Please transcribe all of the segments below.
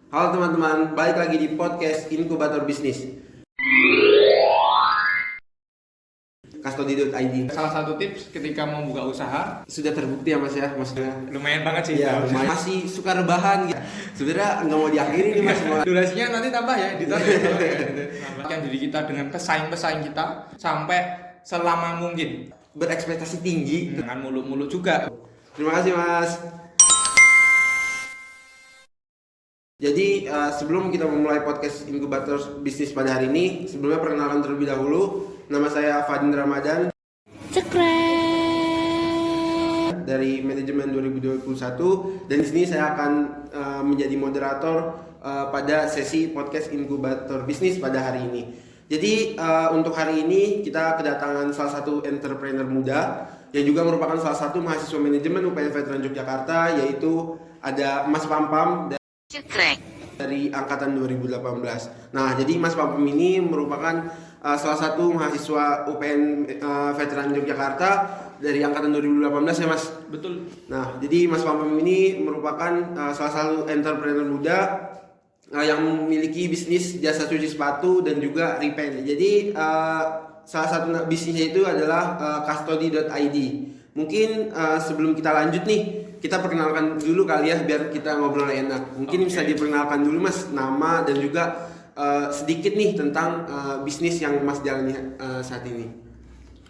Halo teman-teman, balik lagi di podcast Inkubator Bisnis Custody.id. Salah satu tips ketika membuka usaha Sudah terbukti ya mas ya, maksudnya lumayan banget sih. ya, lumayan. Masih suka rebahan gitu. Sebenarnya nggak mau diakhiri nih mas. Durasinya nanti tambah ya, editor ya. Nambahkan diri kita dengan pesaing-pesaing kita sampai selama mungkin. Berekspektasi tinggi. Dengan muluk-muluk juga. Terima kasih mas. Jadi sebelum kita memulai podcast Inkubator Bisnis pada hari ini, sebelumnya perkenalkan terlebih dahulu. Nama saya Fadin Ramadan dari manajemen 2021, dan di sini saya akan menjadi moderator pada sesi podcast Inkubator Bisnis pada hari ini. Jadi untuk hari ini kita kedatangan salah satu entrepreneur muda yang juga merupakan salah satu mahasiswa manajemen UPN Veteran Yogyakarta, yaitu ada Mas Pampam dari angkatan 2018. Nah, jadi Mas Pampam ini merupakan salah satu mahasiswa UPN Veteran Yogyakarta dari angkatan 2018 ya Mas? Betul. Nah, jadi Mas Pampam ini merupakan salah satu entrepreneur muda yang memiliki bisnis jasa cuci sepatu dan juga repaint. Jadi salah satu bisnisnya itu adalah Custody.id. Mungkin sebelum kita lanjut nih, kita perkenalkan dulu kali ya biar kita ngobrol enak. Mungkin bisa diperkenalkan dulu Mas nama dan juga sedikit nih tentang bisnis yang Mas jalani saat ini.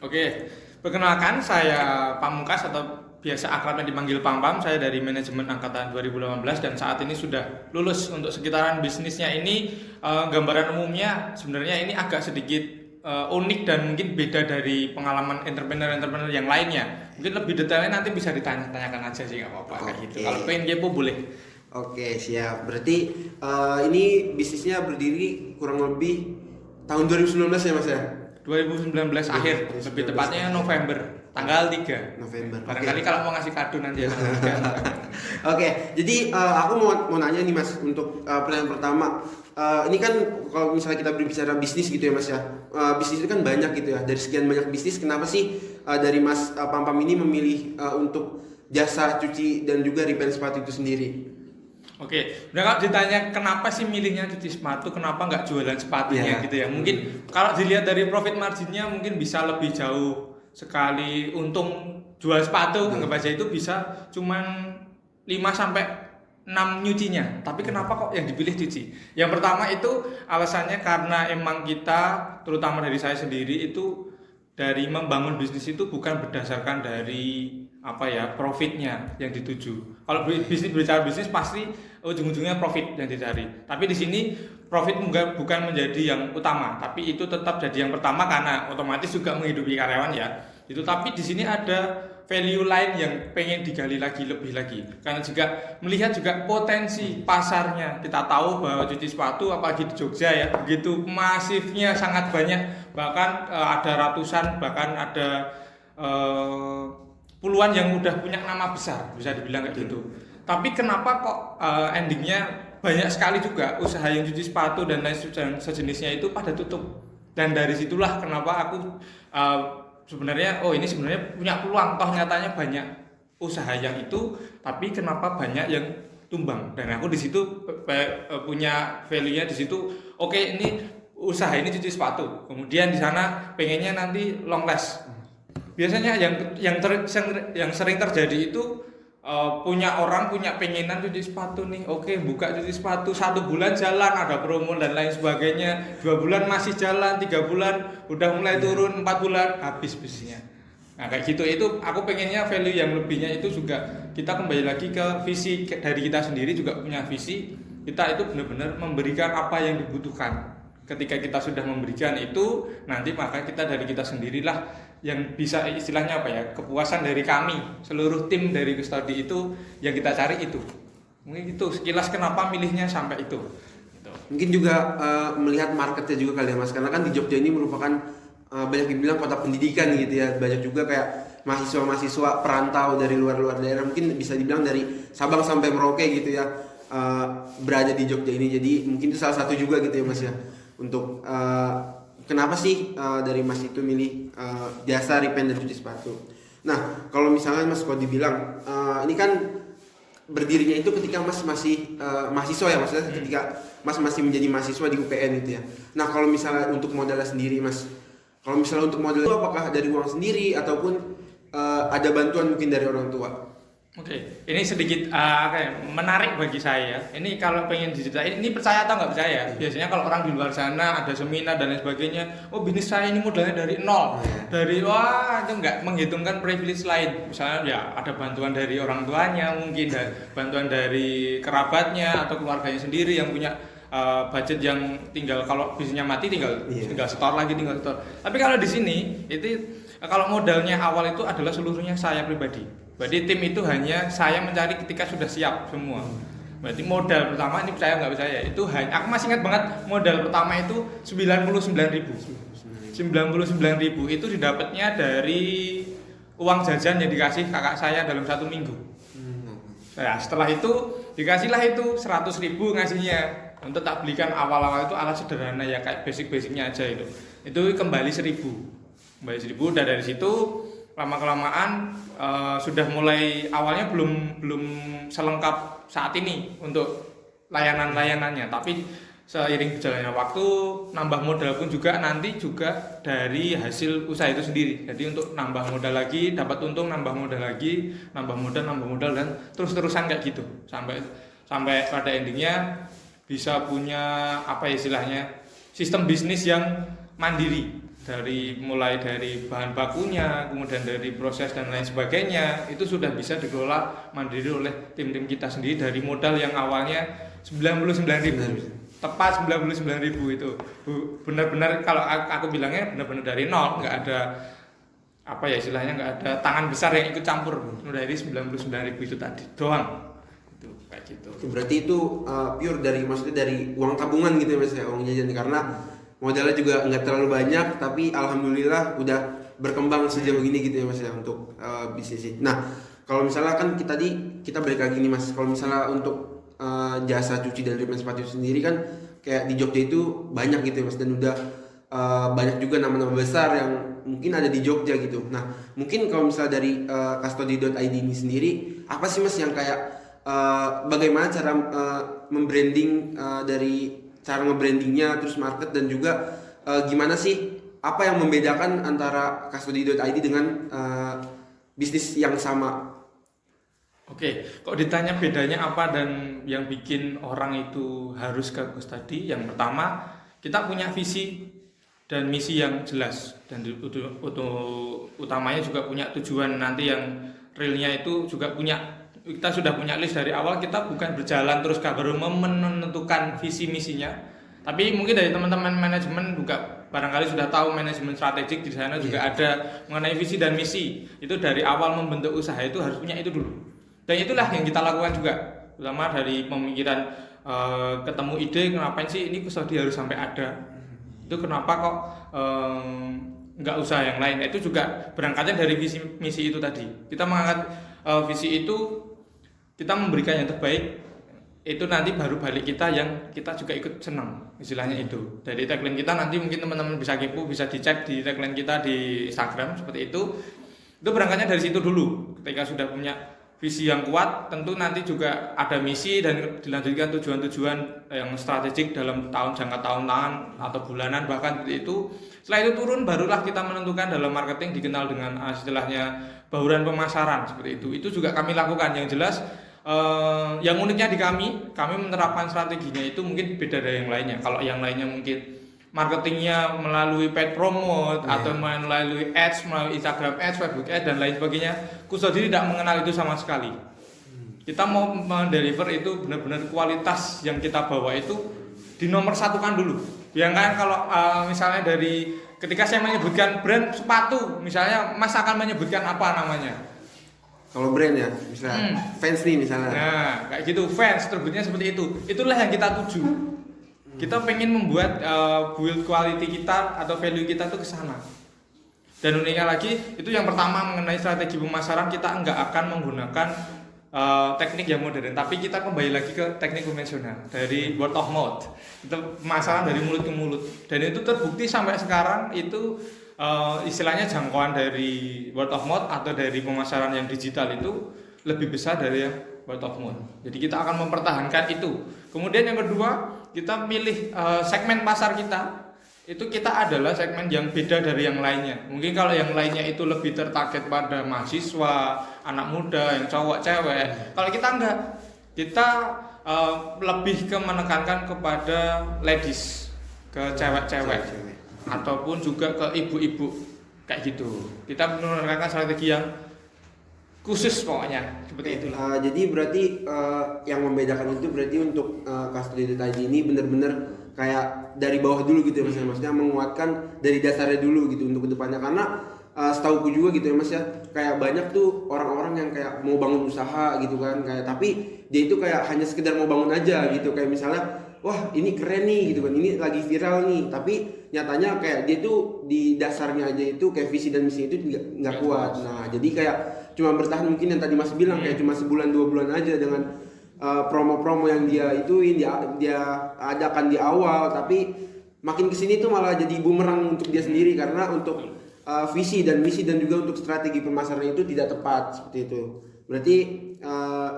Oke, perkenalkan saya Pamungkas atau biasa akrabnya dipanggil Pampam. Saya dari manajemen angkatan 2018 dan saat ini sudah lulus. Untuk sekitaran bisnisnya ini gambaran umumnya sebenarnya ini agak sedikit unik dan mungkin beda dari pengalaman entrepreneur yang lainnya. Mungkin lebih detailnya nanti bisa ditanya-tanyakan aja sih, nggak apa-apa kayak gitu. Kalau pengen kepo boleh. Oke, siap. Berarti ini bisnisnya berdiri kurang lebih tahun 2019 ya Mas ya? 2019 akhir, lebih tepatnya November, tanggal 3 November. Barangkali kalau mau ngasih kado nanti ya tanggal 3. Oke, jadi aku mau nanya nih Mas untuk pertanyaan pertama. Ini kan kalau misalnya kita berbicara bisnis gitu ya Mas ya, bisnis itu kan banyak gitu ya. Dari sekian banyak bisnis, kenapa sih dari Mas Pampam ini memilih untuk jasa cuci dan juga repaint sepatu itu sendiri? Oke, nah kalau ditanya kenapa sih milihnya cuci sepatu, kenapa nggak jualan sepatunya gitu ya? Mungkin kalau dilihat dari profit marginnya mungkin bisa lebih jauh sekali untung jual sepatu, anggap aja itu bisa cuman 5 sampai 6 nyucinya. Tapi kenapa kok yang dipilih cuci? Yang pertama itu alasannya karena emang kita, terutama dari saya sendiri itu dari membangun bisnis itu bukan berdasarkan dari profitnya yang dituju. Kalau bicara bisnis pasti ujung-ujungnya profit yang dicari. Tapi di sini profit bukan menjadi yang utama, tapi itu tetap jadi yang pertama karena otomatis juga menghidupi karyawan ya. Itu tapi di sini ada value lain yang pengen digali lebih lagi. Karena juga melihat juga potensi pasarnya. Kita tahu bahwa cuci sepatu apalagi di Jogja ya, begitu masifnya sangat banyak. Bahkan ada ratusan, bahkan ada puluhan yang udah punya nama besar, bisa dibilang kayak gitu. Tapi kenapa kok endingnya banyak sekali juga usaha yang cuci sepatu dan lain sejenisnya itu pada tutup. Dan dari situlah kenapa aku sebenarnya punya peluang, toh nyatanya banyak usaha yang itu, tapi kenapa banyak yang tumbang. Dan aku di situ punya value-nya di situ. Oke, ini usaha ini cuci sepatu. Kemudian di sana pengennya nanti long last. Biasanya yang sering terjadi itu punya pengenan cuci sepatu nih. Oke, buka cuci sepatu 1 bulan jalan, ada promo dan lain sebagainya. 2 bulan masih jalan, 3 bulan udah mulai turun, 4 bulan habis bisnisnya. Nah kayak gitu, itu aku pengennya value yang lebihnya itu juga kita kembali lagi ke visi dari kita sendiri, juga punya visi. Kita itu benar-benar memberikan apa yang dibutuhkan. Ketika kita sudah memberikan itu, nanti maka dari kita sendirilah yang bisa istilahnya kepuasan dari kami, seluruh tim dari Custody itu yang kita cari itu. Mungkin itu sekilas kenapa milihnya sampai itu. Gitu. Mungkin juga melihat marketnya juga kali ya Mas, karena kan di Jogja ini merupakan banyak dibilang kota pendidikan gitu ya. Banyak juga kayak mahasiswa perantau dari luar daerah, mungkin bisa dibilang dari Sabang sampai Merauke gitu ya, berada di Jogja ini. Jadi mungkin itu salah satu juga gitu ya Mas ya, untuk kenapa sih dari Mas itu milih jasa repaint dan cuci sepatu. Nah, kalau misalnya Mas kalau dibilang ini kan berdirinya itu ketika Mas masih mahasiswa ya, maksudnya ketika Mas masih menjadi mahasiswa di UPN gitu ya. Nah kalau misalnya untuk modalnya sendiri Mas, kalau misalnya untuk modal itu apakah dari uang sendiri ataupun ada bantuan mungkin dari orang tua? Oke, ini sedikit menarik bagi saya. Ini kalau pengen diceritain, ini percaya atau nggak percaya? Biasanya kalau orang di luar sana ada seminar dan lain sebagainya, oh bisnis saya ini modalnya dari nol, dari wah itu nggak menghitungkan privilege lain. Misalnya ya ada bantuan dari orang tuanya, mungkin bantuan dari kerabatnya atau keluarganya sendiri yang punya budget yang tinggal kalau bisnisnya mati tinggal setor lagi, tinggal setor. Tapi kalau di sini itu kalau modalnya awal itu adalah seluruhnya saya pribadi. Berarti tim itu hanya saya mencari ketika sudah siap semua. Berarti modal pertama ini percaya nggak percaya itu hanya, aku masih ingat banget modal pertama itu 99.000. 99.000 itu didapatnya dari uang jajan yang dikasih kakak saya dalam 1 minggu. Nah, setelah itu dikasihlah itu 100.000 ngasihnya untuk tak belikan awal-awal itu alat sederhana ya kayak basic-basicnya aja itu. Itu kembali 1.000. Kembali 1.000 dan dari situ lama-kelamaan sudah mulai awalnya belum selengkap saat ini untuk layanan-layanannya, tapi seiring berjalannya waktu nambah modal pun juga nanti juga dari hasil usaha itu sendiri. Jadi untuk nambah modal lagi dapat untung, nambah modal lagi, nambah modal dan terus-terusan kayak gitu sampai pada endingnya bisa punya apa istilahnya sistem bisnis yang mandiri. Mulai dari bahan bakunya, kemudian dari proses dan lain sebagainya, itu sudah bisa dikelola mandiri oleh tim-tim kita sendiri dari modal yang awalnya 99.000. Tepat 99.000 itu. Benar-benar kalau aku bilangnya benar-benar dari nol, nggak ada apa ya istilahnya, nggak ada tangan besar yang ikut campur dari 99.000 itu tadi doang. Itu kayak gitu. Berarti itu pure dari maksudnya dari uang tabungan gitu ya Mas ya, uang jajan, karena modalnya juga nggak terlalu banyak tapi alhamdulillah udah berkembang sejauh ini gitu ya Mas ya untuk bisnis ini. Nah kalau misalnya kan kita balik lagi nih Mas, kalau misalnya untuk jasa cuci dan repair sepatu sendiri kan kayak di Jogja itu banyak gitu ya Mas, dan udah banyak juga nama-nama besar yang mungkin ada di Jogja gitu. Nah mungkin kalau misalnya dari custody.id ini sendiri apa sih Mas yang kayak bagaimana cara membranding dari cara nge-brandingnya, terus market, dan juga gimana sih apa yang membedakan antara custody.id dengan bisnis yang sama? Oke, kok ditanya bedanya apa dan yang bikin orang itu harus ke custody? Yang pertama, kita punya visi dan misi yang jelas, dan utamanya juga punya tujuan nanti yang realnya itu juga punya. Kita sudah punya list dari awal, kita bukan berjalan terus baru menentukan visi misinya. Tapi mungkin dari teman-teman manajemen juga barangkali sudah tahu manajemen strategik di sana juga ada mengenai visi dan misi. Itu dari awal membentuk usaha itu harus punya itu dulu. Dan itulah yang kita lakukan juga. Terutama dari pemikiran ketemu ide, kenapa sih ini custody harus sampai ada? Itu kenapa kok nggak usaha yang lain? Itu juga berangkatnya dari visi misi itu tadi. Kita mengangkat visi itu, kita memberikan yang terbaik, itu nanti baru balik kita yang kita juga ikut senang, istilahnya itu. Dari tagline kita nanti mungkin teman-teman bisa kepo, bisa dicek di tagline kita di Instagram seperti itu. Itu berangkatnya dari situ dulu. Ketika sudah punya visi yang kuat, tentu nanti juga ada misi dan dilanjutkan tujuan-tujuan yang strategik dalam jangka tahunan atau bulanan bahkan seperti itu. Setelah itu turun barulah kita menentukan dalam marketing dikenal dengan istilahnya bauran pemasaran seperti itu. Itu juga kami lakukan. Yang jelas yang uniknya di kami menerapkan strateginya itu mungkin beda dari yang lainnya. Kalau yang lainnya mungkin marketingnya melalui paid promote atau melalui ads, melalui Instagram ads, Facebook ads dan lain sebagainya, custody tidak mengenal itu sama sekali. Kita mau mendeliver itu benar-benar kualitas yang kita bawa itu di nomor satukan dulu. Bayangkan kalau misalnya dari ketika saya menyebutkan brand sepatu, misalnya Mas akan menyebutkan apa namanya? Kalau brand ya, misalnya fans nih misalnya. Nah, kayak gitu, fans terbitnya seperti itu. Itulah yang kita tuju. Kita pengen membuat build quality kita atau value kita tuh ke sana. Dan uniknya lagi, itu yang pertama mengenai strategi pemasaran, kita nggak akan menggunakan teknik yang modern, tapi kita kembali lagi ke teknik konvensional dari word of mouth. Itu pemasaran dari mulut ke mulut. Dan itu terbukti sampai sekarang itu istilahnya jangkauan dari word of mouth atau dari pemasaran yang digital itu lebih besar dari yang word of mouth. Jadi kita akan mempertahankan itu. Kemudian yang kedua, kita milih segmen pasar kita. Itu kita adalah segmen yang beda dari yang lainnya. Mungkin kalau yang lainnya itu lebih tertarget pada mahasiswa, anak muda, yang cowok, cewek. Kalau kita enggak, kita lebih ke menekankan kepada ladies, ke cewek-cewek, ataupun juga ke ibu-ibu kayak gitu. Kita menerapkan strategi yang khusus pokoknya seperti itu. Jadi berarti yang membedakan itu berarti untuk Custody.id ini benar-benar kayak dari bawah dulu gitu ya Mas, maksudnya menguatkan dari dasarnya dulu gitu untuk kedepannya, karena setauku juga gitu ya Mas ya, kayak banyak tuh orang-orang yang kayak mau bangun usaha gitu kan, kayak tapi dia itu kayak hanya sekedar mau bangun aja gitu, kayak misalnya wah ini keren nih gitu kan, ini lagi viral nih, tapi nyatanya kayak dia tuh di dasarnya aja itu kayak visi dan misi itu nggak kuat. Nah jadi kayak cuma bertahan mungkin yang tadi Mas bilang kayak cuma sebulan 2 bulan aja dengan promo-promo yang dia adakan di awal, tapi makin kesini tuh malah jadi bumerang untuk dia sendiri, karena untuk visi dan misi dan juga untuk strategi pemasaran itu tidak tepat seperti itu. Berarti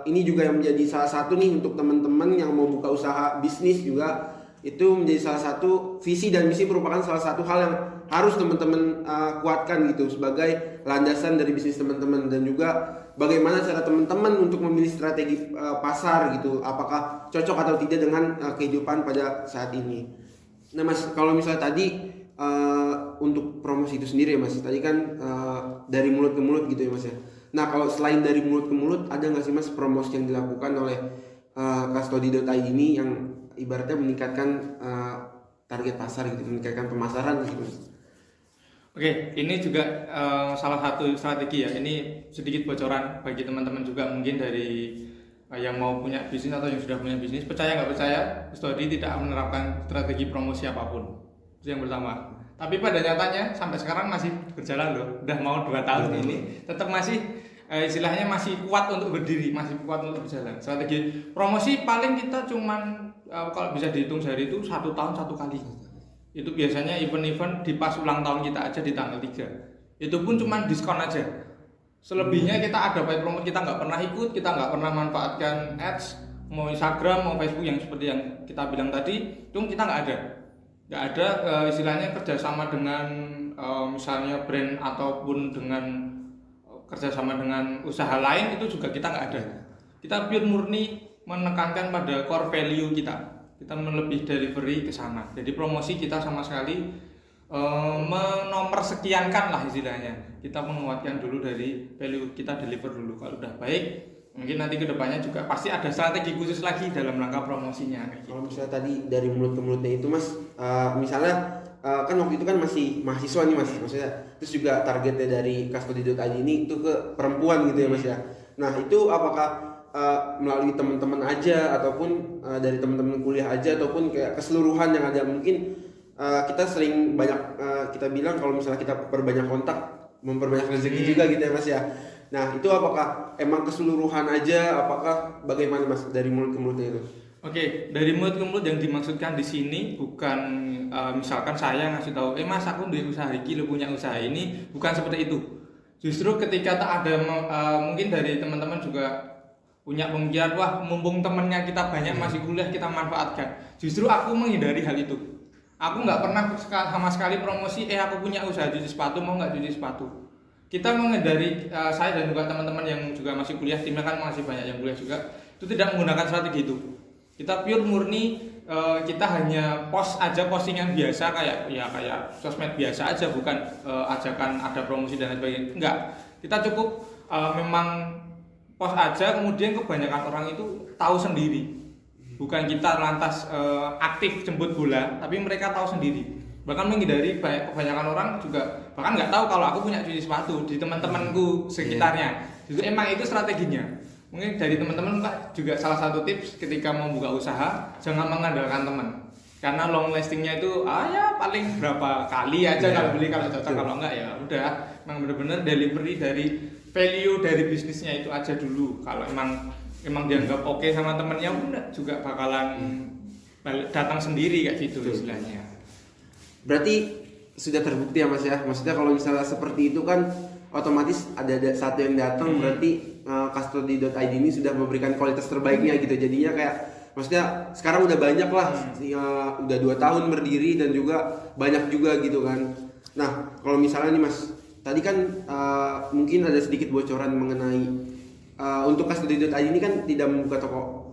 ini juga yang menjadi salah satu nih untuk teman-teman yang mau buka usaha bisnis juga, itu menjadi salah satu visi dan misi merupakan salah satu hal yang harus teman-teman kuatkan gitu sebagai landasan dari bisnis teman-teman, dan juga bagaimana cara teman-teman untuk memilih strategi pasar gitu, apakah cocok atau tidak dengan kehidupan pada saat ini. Nah Mas, kalau misalnya tadi untuk promosi itu sendiri ya Mas, tadi kan dari mulut ke mulut gitu ya Mas ya. Nah kalau selain dari mulut ke mulut, ada nggak sih Mas promosi yang dilakukan oleh Custody.id ini yang ibaratnya meningkatkan target pasar gitu, meningkatkan pemasaran gitu Mas? Oke, ini juga salah satu strategi ya. Ini sedikit bocoran bagi teman-teman juga mungkin dari yang mau punya bisnis atau yang sudah punya bisnis. Percaya nggak percaya, Custody tidak menerapkan strategi promosi apapun. Itu yang pertama. Tapi pada nyatanya sampai sekarang masih berjalan loh. Udah mau 2 tahun ini, tetap masih istilahnya masih kuat untuk berdiri, masih kuat untuk berjalan. Strategi promosi paling kita cuman kalau bisa dihitung sehari itu 1 tahun 1 kali. Itu biasanya event-event di pas ulang tahun kita aja di tanggal 3. Itu pun cuma diskon aja. Selebihnya kita ada paid promo, kita nggak pernah ikut, kita nggak pernah manfaatkan ads, mau Instagram, mau Facebook yang seperti yang kita bilang tadi, itu kita nggak ada. Nggak ada istilahnya kerjasama dengan misalnya brand ataupun dengan kerjasama dengan usaha lain, itu juga kita nggak ada. Kita pure murni menekankan pada core value kita. Kita melebih delivery ke sana. Jadi promosi kita sama sekali menomor sekiankan lah istilahnya. Kita menguatkan dulu dari value kita, deliver dulu. Kalau udah baik, mungkin nanti kedepannya juga pasti ada strategi khusus lagi dalam rangka promosinya. Kalau misalnya tadi dari mulut ke mulutnya itu Mas, misalnya kan waktu itu kan masih mahasiswa nih Mas, maksudnya terus juga targetnya dari Custody.id ini itu ke perempuan gitu ya Mas ya. Nah itu apakah melalui teman-teman aja ataupun dari teman-teman kuliah aja ataupun kayak keseluruhan yang ada, mungkin kita sering banyak kita bilang kalau misalnya kita perbanyak kontak memperbanyak rezeki juga gitu ya Mas ya. Nah itu apakah emang keseluruhan aja, apakah bagaimana Mas dari mulut ke mulutnya itu? Oke, dari mulut ke mulut yang dimaksudkan di sini bukan misalkan saya ngasih tahu, Mas aku punya usaha iki, lu punya usaha ini, bukan seperti itu. Justru ketika tak ada mungkin dari teman-teman juga punya pemikiran, wah mumpung temennya kita banyak masih kuliah, kita manfaatkan. Justru aku menghindari hal itu. Aku nggak pernah sama sekali promosi, aku punya usaha cuci sepatu, mau nggak cuci sepatu. Kita menghindari, saya dan juga teman-teman yang juga masih kuliah, timnya kan masih banyak yang kuliah juga, itu tidak menggunakan strategi itu. Kita pure murni, kita hanya post aja, postingan biasa kayak sosmed biasa aja, bukan ajakan ada promosi dan lain sebagainya. Enggak, kita cukup memang post aja, kemudian kebanyakan orang itu tahu sendiri. Bukan kita lantas aktif jemput bola, tapi mereka tahu sendiri. Bahkan menghindari kebanyakan orang juga bahkan nggak tahu kalau aku punya cuci sepatu di teman-temanku sekitarnya. Jadi emang itu strateginya. Mungkin dari teman-teman Pak juga salah satu tips ketika mau buka usaha, jangan mengandalkan teman. Karena long lastingnya itu ya paling berapa kali aja kalau beli, kalau cocok, kalau enggak ya udah. Memang benar-benar delivery dari value dari bisnisnya itu aja dulu. Kalau emang dianggap oke sama temennya, udah juga bakalan datang sendiri kayak gitu istilahnya. Berarti sudah terbukti ya Mas ya. Maksudnya kalau misalnya seperti itu kan otomatis ada satu yang datang, berarti Custody.id ini sudah memberikan kualitas terbaiknya gitu. Jadinya kayak maksudnya sekarang udah banyak lah, udah 2 tahun berdiri dan juga banyak juga gitu kan. Nah kalau misalnya nih Mas, tadi kan mungkin ada sedikit bocoran mengenai untuk Custody.id ini kan tidak membuka toko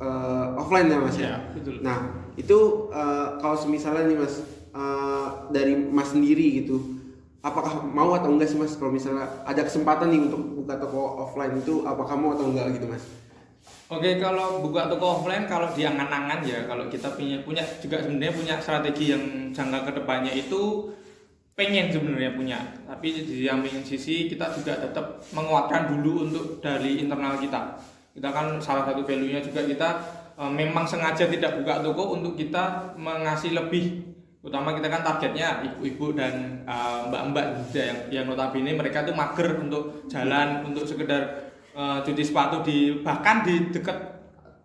offline ya Mas ya. Betul. Nah itu kalau misalnya nih Mas, dari Mas sendiri gitu, apakah mau atau enggak sih Mas kalau misalnya ada kesempatan nih untuk buka toko offline itu, apakah mau atau enggak gitu Mas? Oke, kalau buka toko offline, kalau di angan-angan ya, kalau kita punya juga sebenarnya punya strategi yang jangka kedepannya itu pengen sebenarnya punya, tapi di samping sisi kita juga tetap menguatkan dulu untuk dari internal kita. Kita kan salah satu value-nya juga kita memang sengaja tidak buka toko untuk kita mengasih lebih. Utama kita kan targetnya ibu-ibu dan mbak-mbak yang notabene mereka tuh mager untuk jalan, untuk sekedar cuci sepatu bahkan di dekat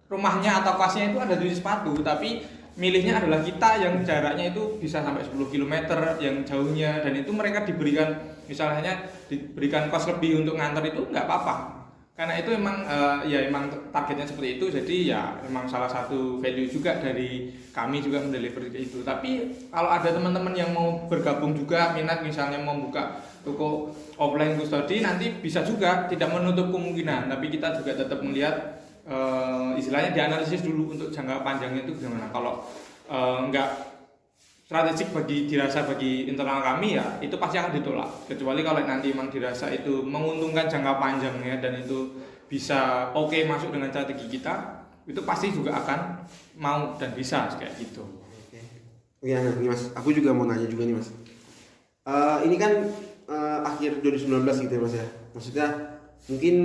rumahnya atau kosnya itu ada cuci sepatu, tapi milihnya adalah kita yang jaraknya itu bisa sampai 10 km yang jauhnya, dan itu mereka diberikan kos lebih untuk nganter itu nggak apa-apa, karena itu emang emang targetnya seperti itu. Jadi ya memang salah satu value juga dari kami juga mendeliver itu. Tapi kalau ada teman-teman yang mau bergabung juga minat misalnya mau buka toko offline custody, nanti bisa juga, tidak menutup kemungkinan, tapi kita juga tetap melihat istilahnya dianalisis dulu untuk jangka panjangnya itu gimana. Kalau nggak strategik dirasa bagi internal kami ya itu pasti akan ditolak, kecuali kalau nanti memang dirasa itu menguntungkan jangka panjangnya dan itu bisa masuk dengan strategi kita, itu pasti juga akan mau dan bisa kayak gitu. Ya nih Mas, aku juga mau nanya juga nih Mas, ini kan akhir 2019 gitu ya Mas ya, maksudnya mungkin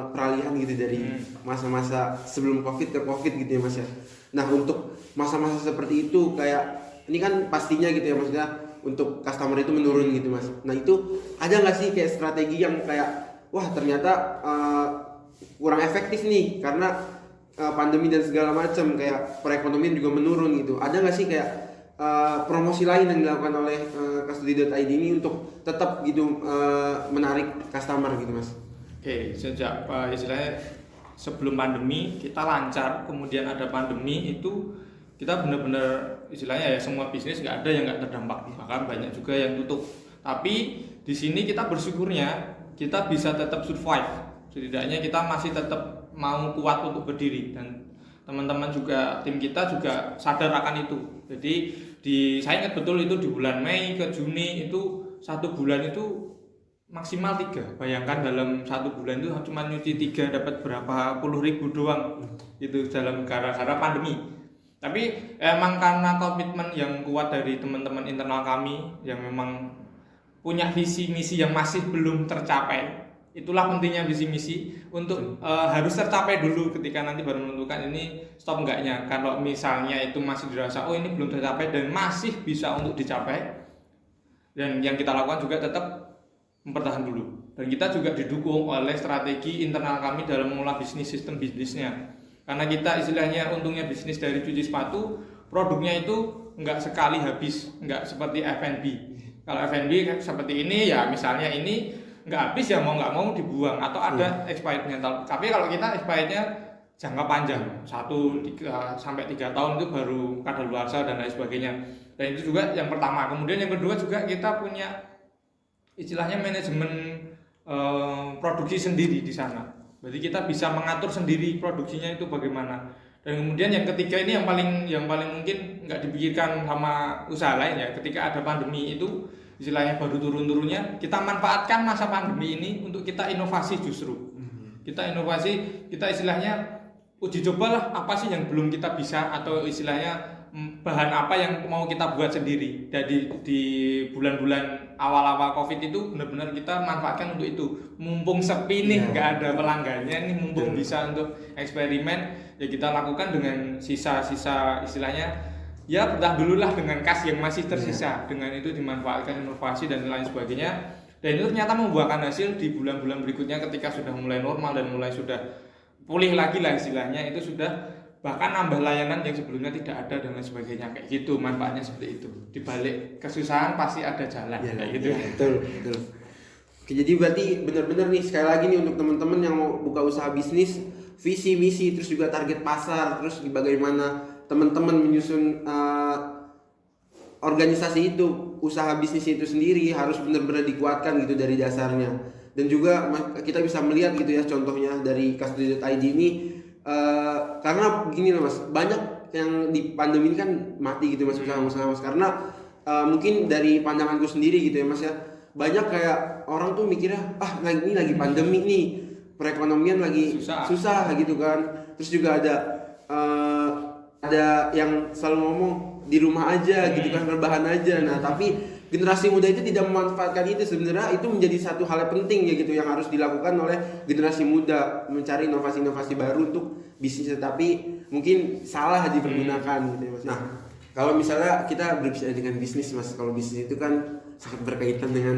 peralihan gitu dari masa-masa sebelum Covid ke Covid gitu ya Mas ya. Nah untuk masa-masa seperti itu kayak ini kan pastinya gitu ya, maksudnya untuk customer itu menurun gitu Mas. Nah itu ada nggak sih kayak strategi yang kayak wah ternyata kurang efektif nih karena pandemi dan segala macam, kayak perekonomian juga menurun gitu. Ada nggak sih kayak promosi lain yang dilakukan oleh Custody.id ini untuk tetap gitu menarik customer gitu Mas? Oke, sejak istilahnya sebelum pandemi kita lancar, kemudian ada pandemi itu kita benar-benar istilahnya ya semua bisnis nggak ada yang nggak terdampak, bahkan banyak juga yang tutup. Tapi di sini kita bersyukurnya kita bisa tetap survive, setidaknya kita masih tetap mau kuat untuk berdiri, dan teman-teman juga tim kita juga sadar akan itu. Jadi saya ingat betul itu di bulan Mei ke Juni itu 1 bulan itu maksimal 3. Bayangkan dalam 1 bulan itu cuma nyuci 3 dapat berapa puluh ribu doang itu dalam gara-gara pandemi. Tapi emang karena komitmen yang kuat dari teman-teman internal kami yang memang punya visi misi yang masih belum tercapai. Itulah pentingnya visi misi untuk harus tercapai dulu, ketika nanti baru menentukan ini stop enggaknya. Kalau misalnya itu masih dirasa ini belum tercapai dan masih bisa untuk dicapai, dan yang kita lakukan juga tetap mempertahankan dulu. Dan kita juga didukung oleh strategi internal kami dalam mengolah sistem bisnisnya. Karena kita istilahnya untungnya bisnis dari cuci sepatu, produknya itu enggak sekali habis, enggak seperti F&B. Kalau F&B seperti ini ya misalnya ini enggak habis ya mau nggak mau dibuang atau ada expirednya. Tapi kalau kita expirednya jangka panjang, 1 sampai 3 tahun itu baru kadaluarsa dan lain sebagainya. Dan itu juga yang pertama. Kemudian yang kedua juga kita punya istilahnya manajemen produksi sendiri di sana. Berarti kita bisa mengatur sendiri produksinya itu bagaimana. Dan kemudian yang ketiga ini yang paling mungkin nggak dipikirkan sama usaha lain ya. Ketika ada pandemi itu istilahnya baru turun-turunnya, kita manfaatkan masa pandemi ini untuk kita inovasi justru. Kita inovasi, kita istilahnya uji cobalah apa sih yang belum kita bisa, atau istilahnya bahan apa yang mau kita buat sendiri. Jadi di bulan-bulan awal-awal Covid itu benar-benar kita manfaatkan untuk itu. Mumpung sepi nih, nggak ada pelanggannya nih, mumpung bisa untuk eksperimen, ya kita lakukan dengan sisa-sisa istilahnya ya bertahan dulu lah dengan kas yang masih tersisa. Dengan itu dimanfaatkan inovasi dan lain sebagainya. Dan itu ternyata membuahkan hasil di bulan-bulan berikutnya ketika sudah mulai normal dan mulai sudah pulih lagi lah istilahnya, itu sudah bahkan nambah layanan yang sebelumnya tidak ada dan lain sebagainya, kayak gitu. Manfaatnya seperti itu. Di balik kesusahan pasti ada jalan, kayak gitu. Ya, betul. Oke, jadi berarti benar-benar nih sekali lagi nih untuk teman-teman yang mau buka usaha bisnis, visi misi terus juga target pasar, terus bagaimana teman-teman menyusun organisasi itu, usaha bisnis itu sendiri harus benar-benar dikuatkan gitu dari dasarnya. Dan juga kita bisa melihat gitu ya contohnya dari Custody.id ini, karena begini loh Mas, banyak yang di pandemi ini kan mati gitu Mas usaha-usaha Mas, karena mungkin dari pandanganku sendiri gitu ya Mas ya, banyak kayak orang tuh mikirnya ini lagi pandemi nih, perekonomian lagi susah gitu kan. Terus juga ada yang selalu ngomong di rumah aja gitu kan, rebahan aja. Nah tapi generasi muda itu tidak memanfaatkan itu. Sebenarnya itu menjadi satu hal yang penting ya gitu yang harus dilakukan oleh generasi muda, mencari inovasi-inovasi baru untuk bisnis, tapi mungkin salah dipergunakan gitu ya Mas. Nah kalau misalnya kita berbicara dengan bisnis Mas, kalau bisnis itu kan sangat berkaitan dengan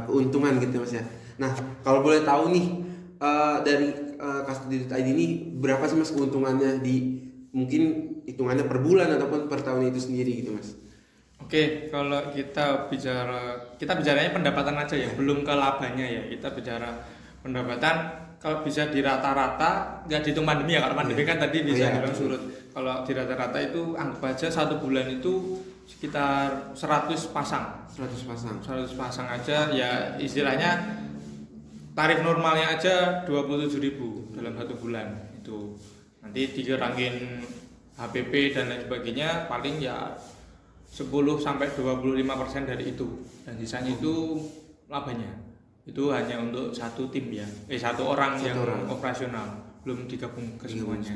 keuntungan gitu Mas ya. Nah kalau boleh tahu nih dari Custody.id ini berapa sih Mas keuntungannya, di mungkin hitungannya per bulan ataupun per tahun itu sendiri gitu Mas? Oke, kalau kita bicaranya pendapatan aja ya, belum ke labanya ya. Kita bicara pendapatan, kalau bisa di rata-rata, nggak dihitung pandemi ya, kalau pandemi kan tadi bisa dibilang surut. Kalau di rata-rata itu anggap aja 1 bulan itu sekitar 100 pasang. 100 pasang aja ya, istilahnya tarif normalnya aja 27.000 dalam 1 bulan itu. Nanti dikurangin HPP dan lain sebagainya, paling ya 10-25% dari itu, dan sisanya itu labanya. Itu hanya untuk satu tim ya, satu orang yang operasional, belum digabung ke semuanya.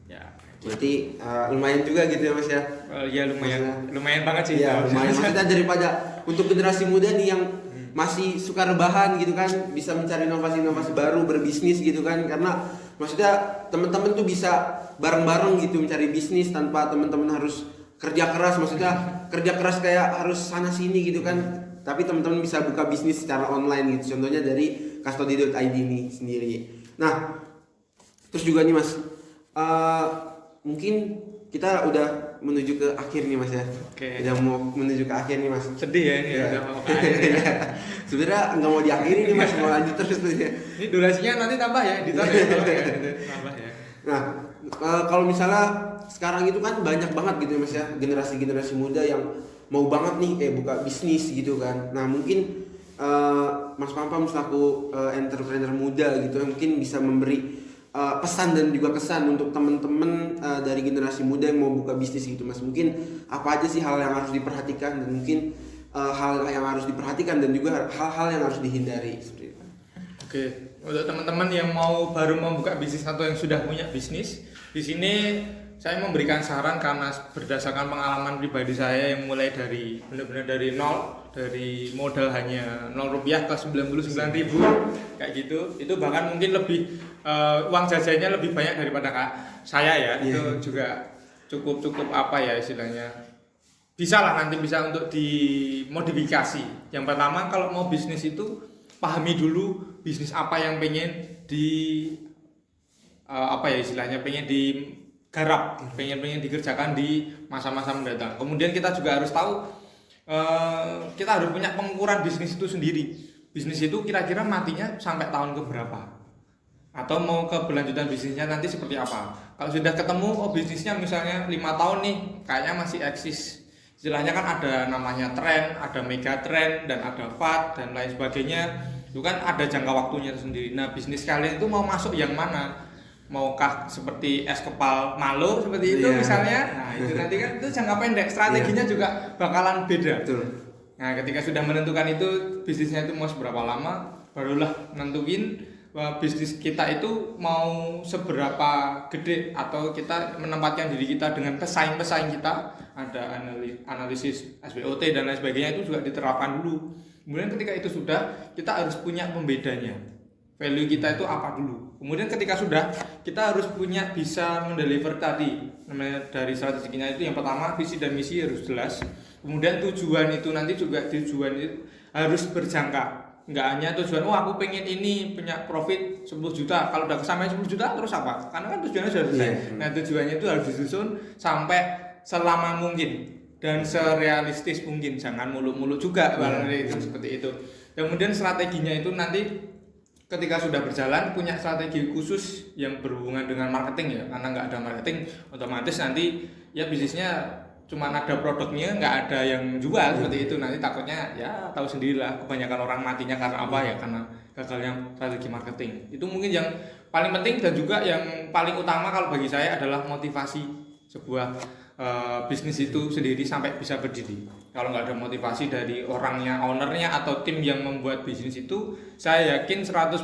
Ya. Berarti lumayan juga gitu ya Mas ya? Ya lumayan banget sih. Ya lumayan. Maksudnya daripada untuk generasi muda nih yang masih suka rebahan gitu kan, bisa mencari inovasi-inovasi baru, berbisnis gitu kan, karena maksudnya teman-teman tuh bisa bareng-bareng gitu mencari bisnis tanpa teman-teman harus kerja keras, maksudnya kerja keras kayak harus sana sini gitu kan, tapi teman-teman bisa buka bisnis secara online gitu, contohnya dari Custody.id ini sendiri. Nah terus juga nih Mas, mungkin kita udah menuju ke akhir nih Mas ya. Oke. Udah mau menuju ke akhir nih Mas. Sedih ya ini udah mau ke akhir ya. Sebenarnya nggak mau diakhiri nih Mas, mau lanjut terus tuh ya. Ini durasinya nanti tambah ya, editor ya. Tambah ya. Nah kalau misalnya sekarang itu kan banyak banget gitu ya Mas ya, generasi muda yang mau banget nih kayak buka bisnis gitu kan. Nah mungkin Mas Pampam selaku entrepreneur muda gitu mungkin bisa memberi pesan dan juga kesan untuk teman-teman dari generasi muda yang mau buka bisnis gitu Mas. Mungkin apa aja sih hal yang harus diperhatikan, dan mungkin hal yang harus diperhatikan dan juga hal-hal yang harus dihindari seperti itu. Oke, untuk teman-teman yang baru membuka bisnis atau yang sudah punya bisnis, di sini saya memberikan saran karena berdasarkan pengalaman pribadi saya yang mulai dari benar-benar dari nol, dari modal hanya 0 rupiah ke 99.000 kayak gitu. Itu bahkan mungkin lebih uang jajannya lebih banyak daripada saya ya. Itu juga cukup apa ya istilahnya, bisa lah nanti bisa untuk dimodifikasi. Yang pertama kalau mau bisnis itu pahami dulu bisnis apa yang pengen pengen digarap, pengen dikerjakan di masa-masa mendatang. Kemudian kita juga harus tahu, kita harus punya pengukuran bisnis itu sendiri. Bisnis itu kira-kira matinya sampai tahun keberapa, atau mau keberlanjutan bisnisnya nanti seperti apa. Kalau sudah ketemu bisnisnya misalnya 5 tahun nih kayaknya masih eksis, istilahnya kan ada namanya tren, ada mega tren, dan ada fad dan lain sebagainya. Itu kan ada jangka waktunya sendiri. Nah bisnis kalian itu mau masuk yang mana? Maukah seperti es kepal Malo seperti itu misalnya? Nah itu nanti kan itu jangka pendek, strateginya juga bakalan beda. Betul. Nah ketika sudah menentukan itu bisnisnya itu mau seberapa lama, barulah nentuin bisnis kita itu mau seberapa gede, atau kita menempatkan diri kita dengan pesaing-pesaing kita. Ada analisis SWOT dan lain sebagainya, itu juga diterapkan dulu. Kemudian ketika itu sudah, kita harus punya pembedanya, value kita itu apa dulu. Kemudian ketika sudah, kita harus punya bisa mendeliver tadi, namanya dari strateginya itu yang pertama visi dan misi harus jelas. Kemudian tujuan itu nanti juga tujuan itu harus berjangka. Nggak hanya tujuan, aku pengen ini punya profit 10 juta, kalau udah kesampai 10 juta terus apa? Karena kan tujuannya sudah selesai. Nah tujuannya itu harus disusun sampai selama mungkin dan serealistis mungkin, jangan mulu-mulu juga itu seperti itu. Kemudian strateginya itu nanti ketika sudah berjalan punya strategi khusus yang berhubungan dengan marketing ya, karena nggak ada marketing otomatis nanti ya bisnisnya cuma ada produknya, nggak ada yang jual seperti itu. Nanti takutnya ya tahu sendirilah, kebanyakan orang matinya karena apa ya, karena gagalnya strategi marketing. Itu mungkin yang paling penting, dan juga yang paling utama kalau bagi saya adalah motivasi sebuah bisnis itu sendiri sampai bisa berdiri. Kalau nggak ada motivasi dari orangnya, ownernya atau tim yang membuat bisnis itu, saya yakin 100%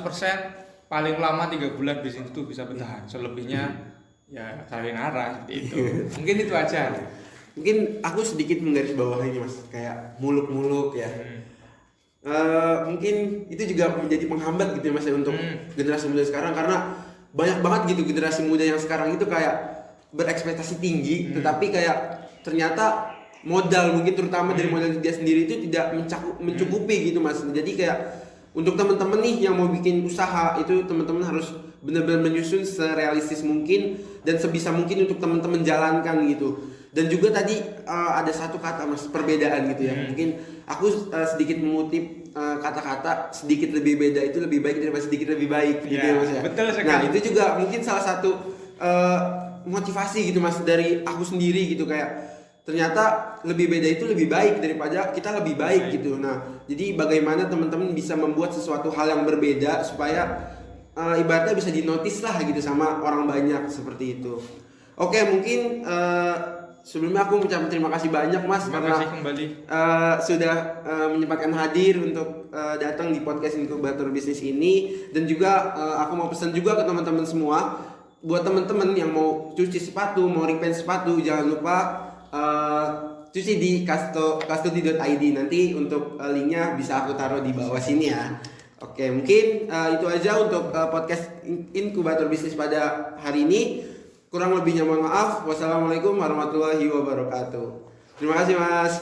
paling lama 3 bulan bisnis itu bisa bertahan. Selebihnya ya sayonara seperti itu. Mungkin itu aja. Mungkin aku sedikit menggarisbawahi ini Mas, kayak muluk-muluk ya. Mungkin itu juga menjadi penghambat gitu ya Mas ya, untuk generasi muda sekarang, karena banyak banget gitu generasi muda yang sekarang itu kayak berekspektasi tinggi, tetapi kayak ternyata modal mungkin terutama dari modal dia sendiri itu tidak mencukupi gitu Mas. Jadi kayak untuk teman-teman nih yang mau bikin usaha itu, teman-teman harus benar-benar menyusun serealistis mungkin dan sebisa mungkin untuk teman-teman jalankan gitu. Dan juga tadi ada satu kata Mas, perbedaan gitu ya. Mungkin aku sedikit mengutip kata-kata sedikit lebih beda itu lebih baik daripada sedikit lebih baik gitu ya Mas ya. Betul sekali. Nah, itu juga mungkin salah satu motivasi gitu Mas dari aku sendiri gitu, kayak ternyata lebih beda itu lebih baik daripada kita lebih baik gitu. Nah, jadi bagaimana teman-teman bisa membuat sesuatu hal yang berbeda supaya ibaratnya bisa dinotis lah gitu sama orang banyak seperti itu. Oke, mungkin sebelumnya aku mengucapkan terima kasih banyak Mas karena sudah menyempatkan hadir untuk datang di podcast Inkubator Bisnis ini, dan juga aku mau pesan juga ke teman-teman semua, buat teman-teman yang mau cuci sepatu, mau repaint sepatu, jangan lupa cuci di custody.id. Nanti untuk linknya bisa aku taruh di bawah sini ya. Oke, mungkin itu aja untuk podcast Inkubator Bisnis pada hari ini. Kurang lebihnya mohon maaf. Wassalamualaikum warahmatullahi wabarakatuh. Terima kasih Mas.